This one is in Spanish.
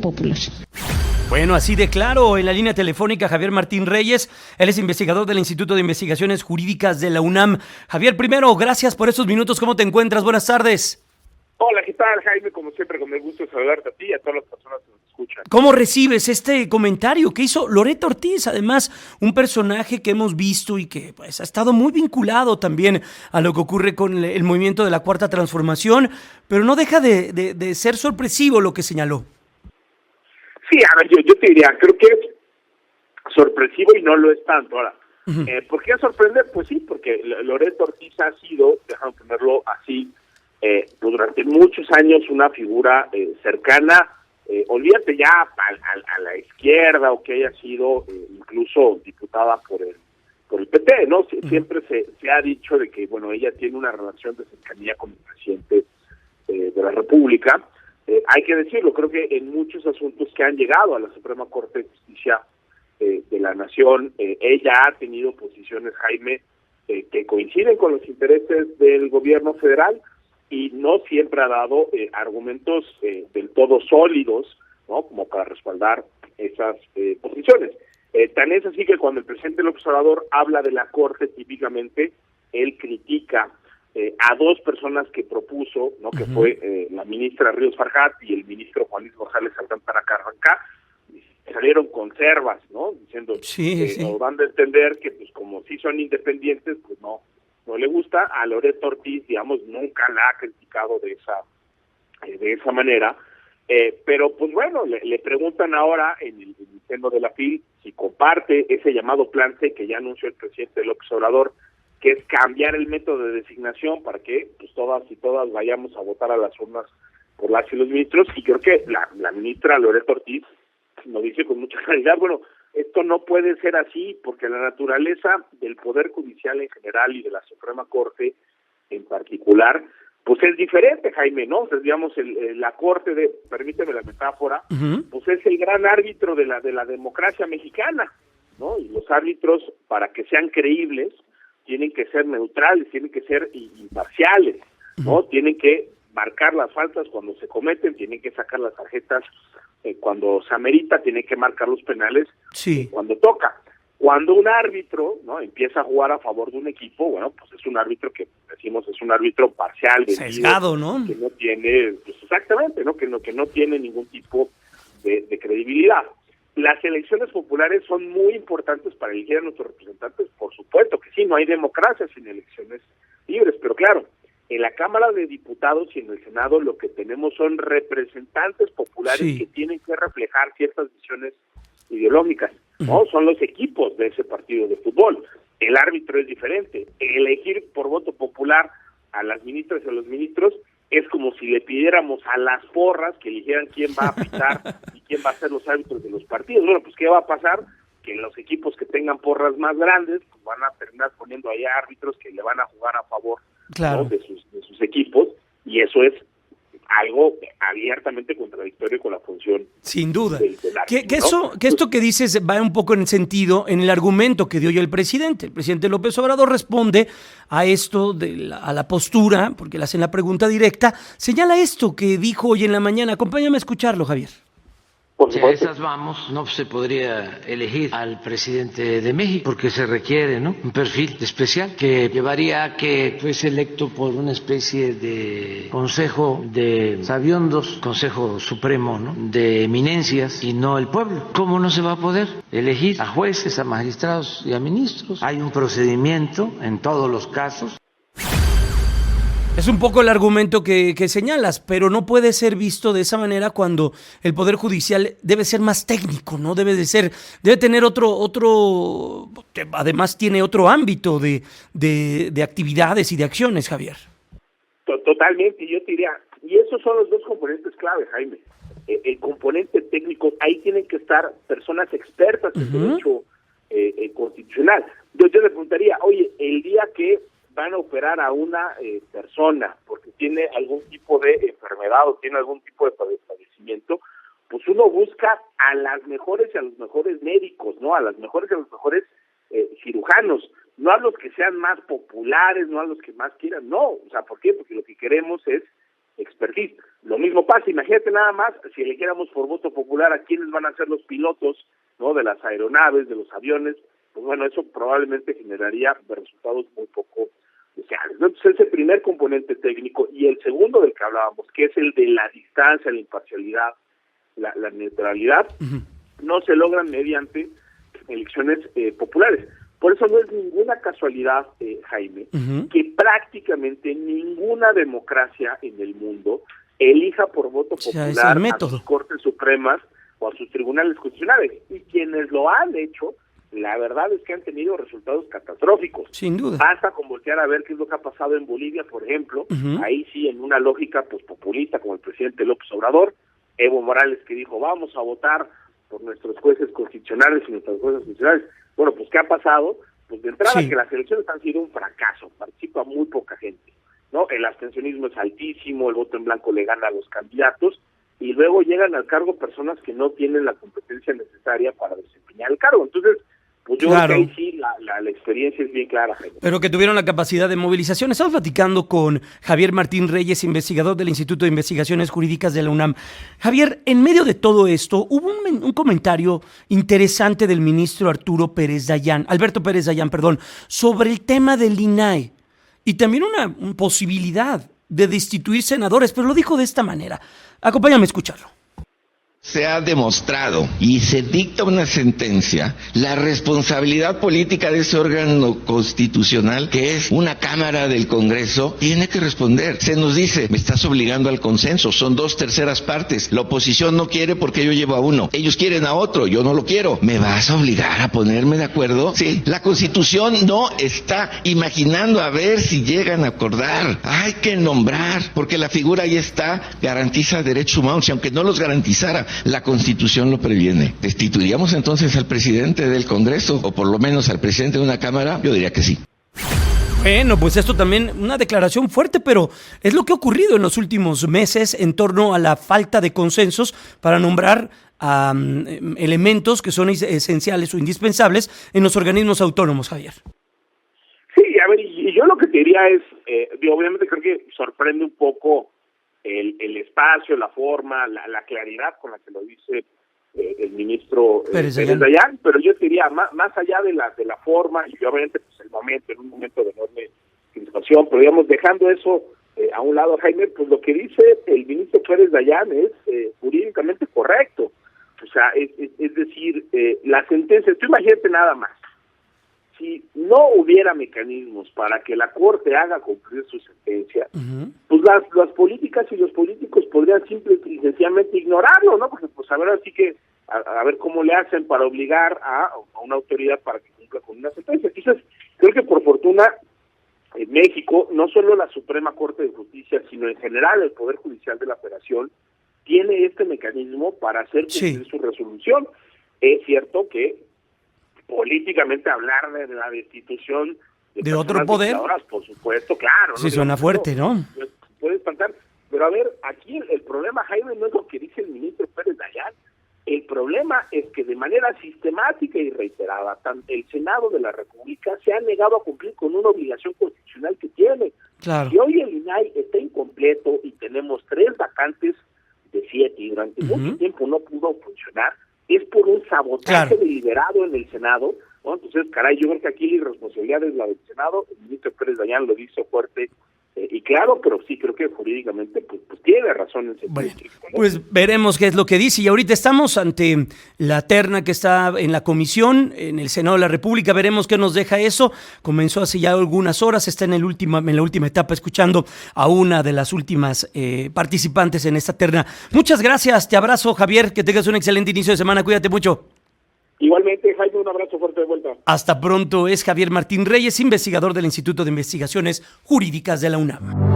Popular. Bueno, así de claro, en la línea telefónica Javier Martín Reyes, él es investigador del Instituto de Investigaciones Jurídicas de la UNAM. Javier, primero, gracias por estos minutos, ¿cómo te encuentras? Buenas tardes. Hola, ¿qué tal, Jaime? Como siempre, con el gusto de saludarte a ti y a todas las personas que nos escuchan. ¿Cómo recibes este comentario que hizo Loreto Ortiz? Además, un personaje que hemos visto y que pues, ha estado muy vinculado también a lo que ocurre con el movimiento de la Cuarta Transformación, pero no deja de ser sorpresivo lo que señaló. Sí, ahora yo te diría, creo que es sorpresivo y no lo es tanto. Ahora, ¿por qué sorprender? Pues sí, porque Loreto Ortiz ha sido, déjame ponerlo así, pues durante muchos años una figura cercana, olvídate ya a la izquierda o que haya sido incluso diputada por el PT, ¿no? Siempre se ha dicho de que, bueno, ella tiene una relación de cercanía con el presidente de la República. Hay que decirlo, creo que en muchos asuntos que han llegado a la Suprema Corte de Justicia de la Nación, ella ha tenido posiciones, Jaime, que coinciden con los intereses del gobierno federal y no siempre ha dado argumentos del todo sólidos, ¿no?, como para respaldar esas posiciones. Tan es así que cuando el presidente López Obrador habla de la Corte, típicamente él critica a dos personas que propuso, ¿no?, que fue la ministra Ríos Farjat y el ministro Juan Luis González Alcántara Carrancá. Salieron conservas, ¿no?, diciendo, nos van a entender que pues como sí son independientes, pues no le gusta. A Loreto Ortiz, digamos, nunca la ha criticado de esa manera, pero pues bueno, le preguntan ahora en el seno de la FIL si comparte ese llamado plan C que ya anunció el presidente López Obrador, que es cambiar el método de designación para que pues todas vayamos a votar a las urnas por las y los ministros. Y creo que la ministra Loreto Ortiz nos dice con mucha claridad, bueno, esto no puede ser así, porque la naturaleza del Poder Judicial en general y de la Suprema Corte en particular, pues es diferente, Jaime, ¿no? O sea, digamos, la Corte, permíteme la metáfora, pues es el gran árbitro de la democracia mexicana, ¿no? Y los árbitros, para que sean creíbles, tienen que ser neutrales, tienen que ser imparciales, ¿no? Tienen que marcar las faltas cuando se cometen, tienen que sacar las tarjetas cuando se amerita, tienen que marcar los penales cuando toca. Cuando un árbitro, ¿no?, empieza a jugar a favor de un equipo, bueno, pues es un árbitro que decimos es un árbitro parcial, sesgado, ¿no? Que no tiene, pues exactamente, ¿no? Que no tiene ningún tipo de credibilidad. Las elecciones populares son muy importantes para elegir a nuestros representantes, por supuesto que sí, no hay democracia sin elecciones libres, pero claro, en la Cámara de Diputados y en el Senado lo que tenemos son representantes populares que tienen que reflejar ciertas visiones ideológicas, ¿no? Son los equipos de ese partido de fútbol. El árbitro es diferente. Elegir por voto popular a las ministras y a los ministros es como si le pidiéramos a las porras que eligieran quién va a pitar y quién va a ser los árbitros de los partidos. Bueno, pues ¿qué va a pasar? Que los equipos que tengan porras más grandes pues van a terminar poniendo ahí árbitros que le van a jugar a favor, ¿no?, de sus equipos, y eso es algo abiertamente contradictorio con la función. Sin duda. Del árbitro, que esto que dices va un poco en sentido en el argumento que dio ya el presidente. El presidente López Obrador responde a esto, a la postura, porque le hacen la pregunta directa, señala esto que dijo hoy en la mañana. Acompáñame a escucharlo, Javier. Si a esas vamos, no se podría elegir al presidente de México porque se requiere, ¿no?, un perfil especial que llevaría a que fuese electo por una especie de consejo de sabiondos, consejo supremo, ¿no?, de eminencias, y no el pueblo. ¿Cómo no se va a poder elegir a jueces, a magistrados y a ministros? Hay un procedimiento en todos los casos. Es un poco el argumento que señalas, pero no puede ser visto de esa manera cuando el Poder Judicial debe ser más técnico, ¿no? Debe tener otro, que además tiene otro ámbito de actividades y de acciones, Javier. Totalmente, yo te diría, y esos son los dos componentes clave, Jaime. El componente técnico, ahí tienen que estar personas expertas en derecho constitucional. Yo le preguntaría, oye, el día que van a operar a una persona porque tiene algún tipo de enfermedad o tiene algún tipo de padecimiento, pues uno busca a las mejores y a los mejores médicos, ¿no? A las mejores y a los mejores cirujanos, no a los que sean más populares, no a los que más quieran, no. O sea, ¿por qué? Porque lo que queremos es expertise. Lo mismo pasa, imagínate nada más, si eligiéramos por voto popular a quiénes van a ser los pilotos, ¿no?, de las aeronaves, de los aviones, pues bueno, eso probablemente generaría resultados muy poco deseables, ¿no? Entonces, ese primer componente técnico, y el segundo del que hablábamos, que es el de la distancia, la imparcialidad, la neutralidad, no se logran mediante elecciones populares. Por eso no es ninguna casualidad, Jaime, que prácticamente ninguna democracia en el mundo elija por voto popular a sus Cortes Supremas o a sus tribunales constitucionales. Y quienes lo han hecho, la verdad es que han tenido resultados catastróficos. Sin duda. Basta con voltear a ver qué es lo que ha pasado en Bolivia, por ejemplo. Ahí sí, en una lógica pues populista, como el presidente López Obrador, Evo Morales, que dijo, vamos a votar por nuestros jueces constitucionales y nuestras jueces constitucionales. Bueno, pues ¿qué ha pasado? Pues de entrada que las elecciones han sido un fracaso, participa muy poca gente, ¿no? El abstencionismo es altísimo, el voto en blanco le gana a los candidatos, y luego llegan al cargo personas que no tienen la competencia necesaria para desempeñar el cargo. Entonces, pues yo creo que ahí sí la experiencia es bien clara, Jaime. Pero que tuvieron la capacidad de movilización. Estamos platicando con Javier Martín Reyes, investigador del Instituto de Investigaciones Jurídicas de la UNAM. Javier, en medio de todo esto, hubo un comentario interesante del ministro Alberto Pérez Dayán, sobre el tema del INAI y también una posibilidad de destituir senadores, pero lo dijo de esta manera. Acompáñame a escucharlo. Se ha demostrado y se dicta una sentencia, la responsabilidad política de ese órgano constitucional, que es una Cámara del Congreso, tiene que responder. Se nos dice, me estás obligando al consenso, son 2/3 partes, la oposición no quiere porque yo llevo a uno, ellos quieren a otro, yo no lo quiero. ¿Me vas a obligar a ponerme de acuerdo? Sí, la Constitución no está imaginando a ver si llegan a acordar. Hay que nombrar, porque la figura ahí está, garantiza derechos humanos, y aunque no los garantizara, la Constitución lo previene. ¿Destituiríamos entonces al presidente del Congreso, o por lo menos al presidente de una Cámara? Yo diría que sí. Bueno, pues esto también, una declaración fuerte, pero es lo que ha ocurrido en los últimos meses en torno a la falta de consensos para nombrar a elementos que son esenciales o indispensables en los organismos autónomos, Javier. Sí, a ver, y yo lo que te diría es, obviamente creo que sorprende un poco el espacio, la forma, la claridad con la que lo dice el ministro Pérez Dayán, pero yo te diría, más allá de la forma, y obviamente pues el momento, en un momento de enorme crispación, pero digamos, dejando eso a un lado, Jaime, pues lo que dice el ministro Pérez Dayán es jurídicamente correcto. O sea, es decir, la sentencia, tú imagínate nada más, si no hubiera mecanismos para que la Corte haga cumplir su sentencia, pues las políticas y los políticos podrían simple y sencillamente ignorarlo, ¿no? Porque pues a ver, así que a ver cómo le hacen para obligar a una autoridad para que cumpla con una sentencia. Entonces, creo que por fortuna en México, no solo la Suprema Corte de Justicia, sino en general el Poder Judicial de la Federación tiene este mecanismo para hacer cumplir su resolución. Es cierto que políticamente hablar de la destitución de otro poder, por supuesto, claro, sí, suena fuerte, ¿no? Puede espantar, pero a ver, aquí el problema, Jaime, no es lo que dice el ministro Pérez Dayán. El problema es que de manera sistemática y reiterada, el Senado de la República se ha negado a cumplir con una obligación constitucional que tiene. Claro. Si hoy el INAI está incompleto y tenemos 3 vacantes de 7 y durante mucho tiempo no pudo funcionar, es por un sabotaje deliberado en el Senado, ¿no? Entonces, caray, yo creo que aquí la irresponsabilidad es la del Senado. El ministro Pérez Dayán lo dice fuerte y claro, pero sí creo que jurídicamente pues tiene razón en ese sentido, ¿no? Pues veremos qué es lo que dice, y ahorita estamos ante la terna que está en la comisión, en el Senado de la República. Veremos qué nos deja eso. Comenzó hace ya algunas horas, está en la última etapa, escuchando a una de las últimas participantes en esta terna. Muchas gracias, te abrazo, Javier, que tengas un excelente inicio de semana, cuídate mucho. Igualmente, Jaime, un abrazo fuerte de vuelta. Hasta pronto. Es Javier Martín Reyes, investigador del Instituto de Investigaciones Jurídicas de la UNAM.